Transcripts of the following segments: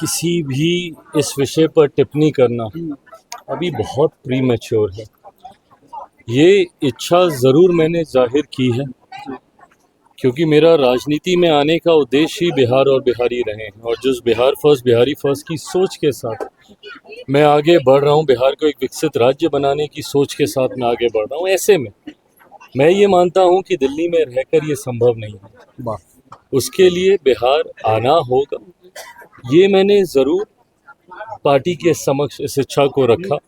किसी भी इस विषय पर टिप्पणी करना अभी बहुत प्रीमैच्योर है। ये इच्छा ज़रूर मैंने जाहिर की है क्योंकि मेरा राजनीति में आने का उद्देश्य ही बिहार और बिहारी रहे हैं और जिस बिहार फर्स्ट बिहारी फर्स्ट की सोच के साथ मैं आगे बढ़ रहा हूँ, बिहार को एक विकसित राज्य बनाने की सोच के साथ मैं आगे बढ़ रहा हूँ। ऐसे में मैं ये मानता हूँ कि दिल्ली में रहकर ये संभव नहीं है, उसके लिए बिहार आना होगा। ये मैंने ज़रूर पार्टी के समक्ष इस इच्छा को रखा।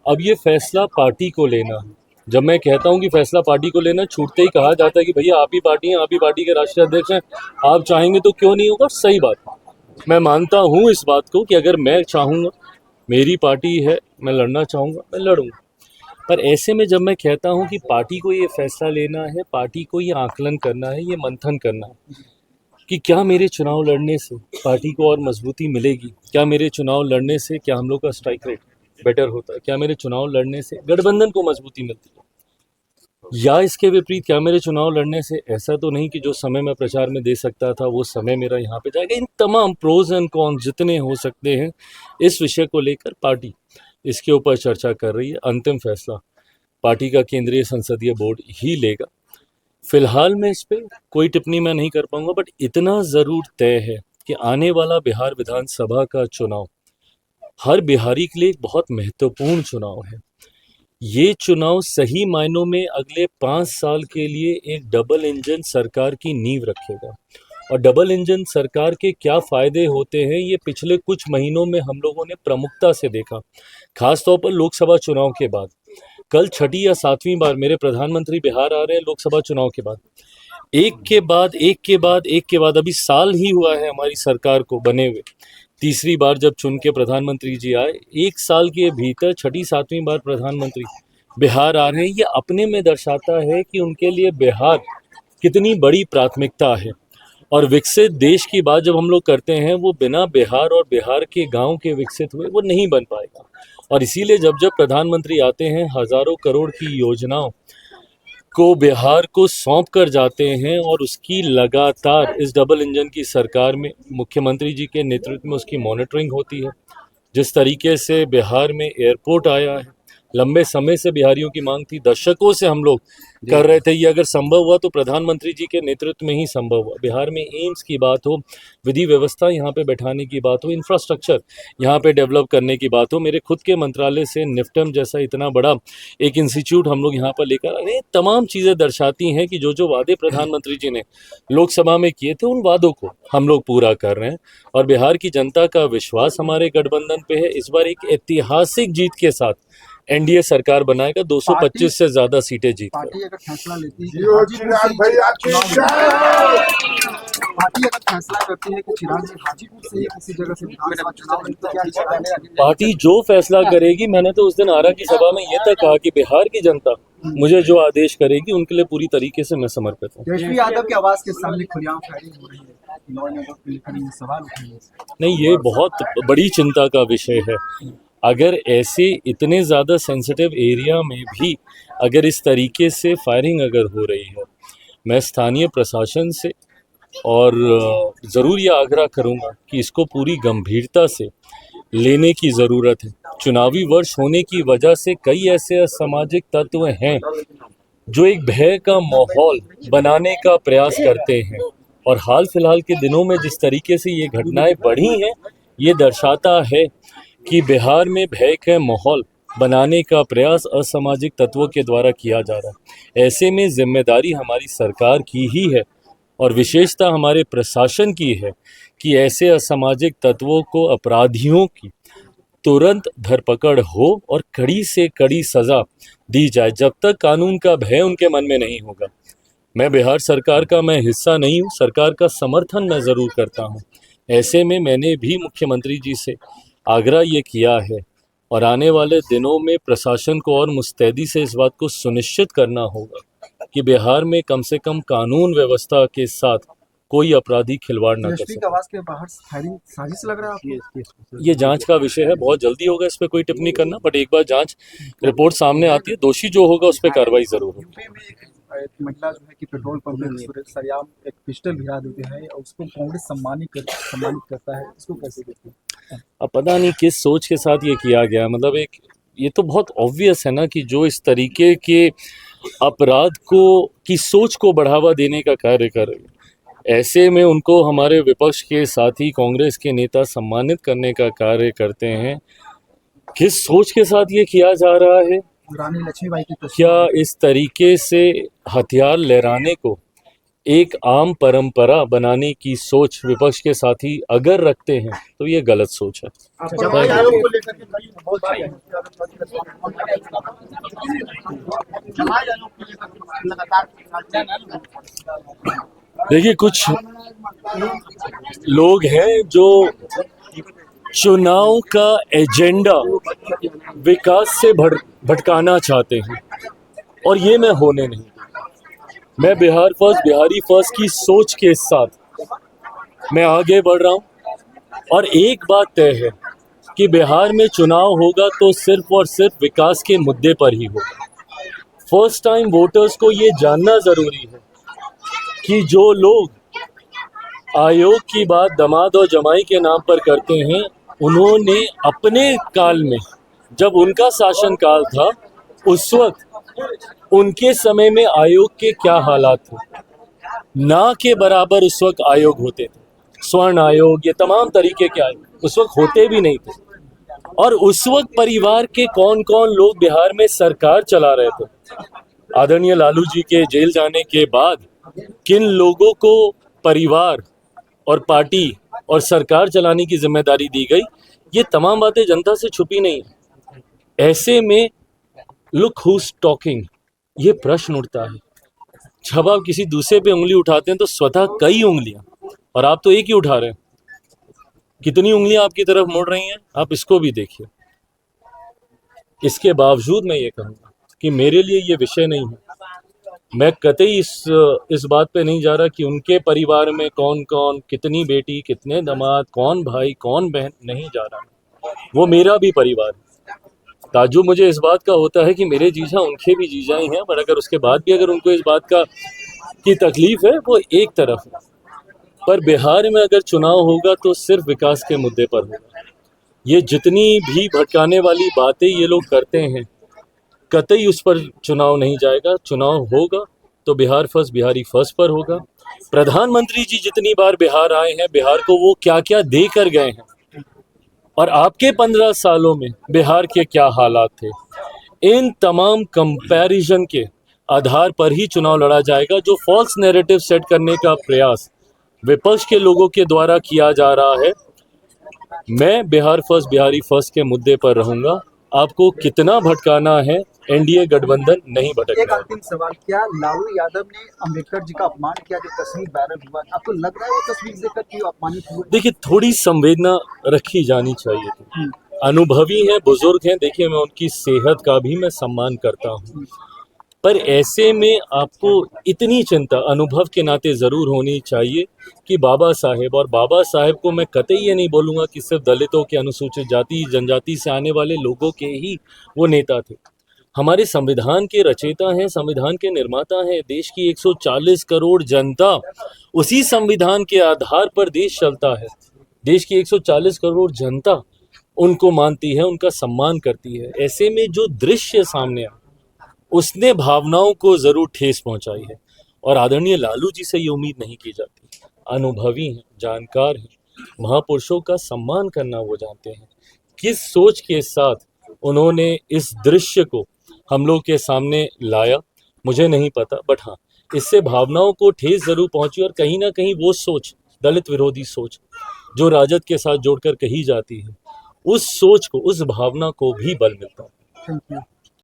अब ये फैसला पार्टी को लेना है। जब मैं कहता हूं कि फैसला पार्टी को लेना, छूटते ही कहा जाता है कि भैया आप ही पार्टी हैं, आप ही पार्टी के राष्ट्रीय अध्यक्ष हैं, आप चाहेंगे तो क्यों नहीं होगा। सही बात है, मैं मानता हूं इस बात को कि अगर मैं चाहूँगा, मेरी पार्टी है, मैं लड़ना चाहूँगा, मैं लड़ूंगा। पर ऐसे में जब मैं कहता हूं कि पार्टी को ये फैसला लेना है, पार्टी को ये आकलन करना है, ये मंथन करना है कि क्या मेरे चुनाव लड़ने से पार्टी को और मजबूती मिलेगी, क्या मेरे चुनाव लड़ने से क्या हम लोग का स्ट्राइक रेट बेटर होता है, क्या मेरे चुनाव लड़ने से गठबंधन को मजबूती मिलती है, या इसके विपरीत क्या मेरे चुनाव लड़ने से ऐसा तो नहीं कि जो समय मैं प्रचार में दे सकता था वो समय मेरा यहाँ पे जाएगा। इन तमाम प्रोज एंड कॉन जितने हो सकते हैं इस विषय को लेकर पार्टी इसके ऊपर चर्चा कर रही है। अंतिम फैसला पार्टी का केंद्रीय संसदीय बोर्ड ही लेगा। फिलहाल मैं इस पर कोई टिप्पणी मैं नहीं कर पाऊंगा, बट इतना ज़रूर तय है कि आने वाला बिहार विधानसभा का चुनाव हर बिहारी के लिए एक बहुत महत्वपूर्ण चुनाव है। ये चुनाव सही मायनों में अगले 5 साल के लिए एक डबल इंजन सरकार की नींव रखेगा। और डबल इंजन सरकार के क्या फ़ायदे होते हैं ये पिछले कुछ महीनों में हम लोगों ने प्रमुखता से देखा, खासतौर पर लोकसभा चुनाव के बाद। कल 6ठी या 7वीं बार मेरे प्रधानमंत्री बिहार आ रहे हैं लोकसभा चुनाव के बाद। एक के बाद एक के बाद एक के बाद अभी साल ही हुआ है हमारी सरकार को बने हुए। तीसरी बार जब चुन के प्रधानमंत्री जी आए, 1 साल के भीतर 6ठी 7वीं बार प्रधानमंत्री बिहार आ रहे हैं। ये अपने में दर्शाता है कि उनके लिए बिहार कितनी बड़ी प्राथमिकता है। और विकसित देश की बात जब हम लोग करते हैं, वो बिना बिहार और बिहार के गांव के विकसित हुए वो नहीं बन पाएगा। और इसीलिए जब जब प्रधानमंत्री आते हैं, हज़ारों करोड़ की योजनाओं को बिहार को सौंप कर जाते हैं और उसकी लगातार इस डबल इंजन की सरकार में मुख्यमंत्री जी के नेतृत्व में उसकी मॉनिटरिंग होती है। जिस तरीके से बिहार में एयरपोर्ट आया है, लंबे समय से बिहारियों की मांग थी, दशकों से हम लोग कर रहे थे। ये अगर संभव हुआ तो प्रधानमंत्री जी के नेतृत्व में ही संभव हुआ। बिहार में एम्स की बात हो, विधि व्यवस्था यहाँ पे बैठाने की बात हो, इंफ्रास्ट्रक्चर यहाँ पे डेवलप करने की बात हो, मेरे खुद के मंत्रालय से निफ्टम जैसा इतना बड़ा एक इंस्टीट्यूट हम लोग यहाँ पर लेकर आए। तमाम चीज़ें दर्शाती हैं कि जो जो वादे प्रधानमंत्री जी ने लोकसभा में किए थे उन वादों को हम लोग पूरा कर रहे हैं। और बिहार की जनता का विश्वास हमारे गठबंधन पे है। इस बार एक ऐतिहासिक जीत के साथ एनडीए सरकार बनाएगा, 225 से ज्यादा सीटें जीत। पार्टी अगर फैसला लेती है पार्टी अगर फैसला करती है कि चिराग जी हाजीपुर से ही किसी जगह से विधानसभा चुनाव लड़ेंगे, तो क्या इच्छा है? पार्टी जो फैसला करेगी, मैंने तो उस दिन आरा की सभा में ये तक कहा कि बिहार की जनता मुझे जो आदेश करेगी उनके लिए पूरी तरीके से मैं समर्पित हूँ। तेजस्वी यादव की आवाज के सामने खुलेआम फायरिंग हो रही है, सवाल उठेंगे? नहीं, ये बहुत बड़ी चिंता का विषय है। अगर ऐसे इतने ज़्यादा सेंसिटिव एरिया में भी अगर इस तरीके से फायरिंग अगर हो रही है, मैं स्थानीय प्रशासन से और ज़रूर ये आग्रह करूँगा कि इसको पूरी गंभीरता से लेने की ज़रूरत है। चुनावी वर्ष होने की वजह से कई ऐसे असामाजिक तत्व हैं जो एक भय का माहौल बनाने का प्रयास करते हैं। और हाल फिलहाल के दिनों में जिस तरीके से ये घटनाएं बढ़ी हैं, ये दर्शाता है कि बिहार में भय का माहौल बनाने का प्रयास असामाजिक तत्वों के द्वारा किया जा रहा है। ऐसे में जिम्मेदारी हमारी सरकार की ही है और विशेषता हमारे प्रशासन की है कि ऐसे असामाजिक तत्वों को, अपराधियों की तुरंत धरपकड़ हो और कड़ी से कड़ी सज़ा दी जाए। जब तक कानून का भय उनके मन में नहीं होगा, मैं बिहार सरकार का मैं हिस्सा नहीं हूँ, सरकार का समर्थन मैं ज़रूर करता हूँ। ऐसे में मैंने भी मुख्यमंत्री जी से आग्रह ये किया है और आने वाले दिनों में प्रशासन को और मुस्तैदी से इस बात को सुनिश्चित करना होगा कि बिहार में कम से कम कानून व्यवस्था के साथ कोई अपराधी खिलवाड़ न कर सके। आवाज के बाहर फायरिंग साजिश लग रहा है आपको? ये जांच का विषय है, बहुत जल्दी होगा इस पर कोई टिप्पणी करना, बट एक बार जांच रिपोर्ट सामने आती है, दोषी जो होगा उस पर कार्रवाई जरूर होगी। एक महिला जो है कि पेट्रोल पंप में सरेआम एक पिस्टल गिरा देते हैं और उसको कांग्रेस सम्मानित करता है, इसको कैसे देखते हैं? अब पता नहीं किस सोच के साथ ये किया गया, मतलब एक ये तो बहुत ऑब्वियस है ना कि जो इस तरीके के अपराध को की सोच को बढ़ावा देने का कार्य कर रहे हैं, ऐसे में उनको हमारे विपक्ष के साथी कांग्रेस के नेता सम्मानित करने का कार्य करते हैं। किस सोच के साथ ये किया जा रहा है? रानी लक्ष्मीबाई की तस्वीर क्या इस तरीके से हथियार लहराने को एक आम परंपरा बनाने की सोच विपक्ष के साथी अगर रखते हैं तो ये गलत सोच है। जमाई आयोग को लेकर के कई बहुत देखिए, कुछ लोग हैं जो चुनाव का एजेंडा विकास से भटकाना चाहते हैं और ये मैं होने नहीं दूंगा। मैं बिहार फर्स्ट, बिहारी फर्स्ट की सोच के साथ मैं आगे बढ़ रहा हूँ और एक बात तय है कि बिहार में चुनाव होगा तो सिर्फ और सिर्फ विकास के मुद्दे पर ही होगा। फर्स्ट टाइम वोटर्स को ये जानना ज़रूरी है कि जो लोग आयोग की बात दामाद और जमाई के नाम पर करते हैं, उन्होंने अपने काल में जब उनका शासनकाल था उस वक्त उनके समय में आयोग के क्या हालात थे, ना के बराबर उस वक्त आयोग होते थे। स्वर्ण आयोग, ये तमाम तरीके के आयोग उस वक्त होते भी नहीं थे। और उस वक्त परिवार के कौन कौन लोग बिहार में सरकार चला रहे थे। आदरणीय लालू जी के जेल जाने के बाद किन लोगों को परिवार और पार्टी और सरकार चलाने की जिम्मेदारी दी गई, ये तमाम बातें जनता से छुपी नहीं है। ऐसे में लुक हुज टॉकिंग, ये प्रश्न उठता है। जब आप किसी दूसरे पे उंगली उठाते हैं तो स्वतः कई उंगलियां, और आप तो एक ही उठा रहे हैं। कितनी उंगलियां आपकी तरफ मुड़ रही हैं, आप इसको भी देखिए। इसके बावजूद मैं ये कहूँगा कि मेरे लिए ये विषय नहीं है। मैं कतई इस बात पे नहीं जा रहा कि उनके परिवार में कौन कौन, कितनी बेटी, कितने दामाद, कौन भाई, कौन बहन, नहीं जा रहा। वो मेरा भी परिवार है। ताज्जुब मुझे इस बात का होता है कि मेरे जीजा उनके भी जीजा ही हैं, पर अगर उसके बाद भी अगर उनको इस बात की तकलीफ है, वो एक तरफ है। पर बिहार में अगर चुनाव होगा तो सिर्फ विकास के मुद्दे पर होगा। ये जितनी भी भटकाने वाली बातें ये लोग करते हैं, कतई उस पर चुनाव नहीं जाएगा। चुनाव होगा तो बिहार फर्स्ट, बिहारी फर्स्ट पर होगा। प्रधानमंत्री जी जितनी बार बिहार आए हैं, बिहार को वो क्या क्या दे कर गए हैं, और आपके 15 सालों में बिहार के क्या हालात थे, इन तमाम कंपैरिजन के आधार पर ही चुनाव लड़ा जाएगा। जो फॉल्स नैरेटिव सेट करने का प्रयास विपक्ष के लोगों के द्वारा किया जा रहा है, मैं बिहार फर्स्ट, बिहारी फर्स्ट के मुद्दे पर रहूंगा। आपको कितना भटकाना है, एनडीए गठबंधन नहीं भटकना। एक अंतिम सवाल, क्या लालू यादव ने अम्बेडकर जी का अपमान किया? जो तस्वीर वायरल हुआ, आपको लग रहा है वो तस्वीर देखकर कि वो अपमानित हुए? देखिए, थोड़ी संवेदना रखी जानी चाहिए थी। अनुभवी हैं, बुजुर्ग हैं, देखिए मैं उनकी सेहत का भी मैं सम्मान करता हूँ, पर ऐसे में आपको इतनी चिंता अनुभव के नाते ज़रूर होनी चाहिए कि बाबा साहेब, और बाबा साहेब को मैं कतई ये नहीं बोलूँगा कि सिर्फ दलितों के, अनुसूचित जाति जनजाति से आने वाले लोगों के ही वो नेता थे। हमारे संविधान के रचयिता हैं, संविधान के निर्माता हैं। देश की 140 करोड़ जनता, उसी संविधान के आधार पर देश चलता है। देश की 140 करोड़ जनता उनको मानती है, उनका सम्मान करती है। ऐसे में जो दृश्य सामने आया, उसने भावनाओं को ज़रूर ठेस पहुंचाई है, और आदरणीय लालू जी से ये उम्मीद नहीं की जाती। अनुभवी हैं, जानकार हैं, महापुरुषों का सम्मान करना वो जानते हैं। किस सोच के साथ उन्होंने इस दृश्य को हम लोग के सामने लाया मुझे नहीं पता, बट हाँ, इससे भावनाओं को ठेस ज़रूर पहुंची, और कहीं ना कहीं वो सोच, दलित विरोधी सोच जो राजद के साथ जोड़कर कही जाती है, उस सोच को, उस भावना को भी बल मिलता है। Thank you.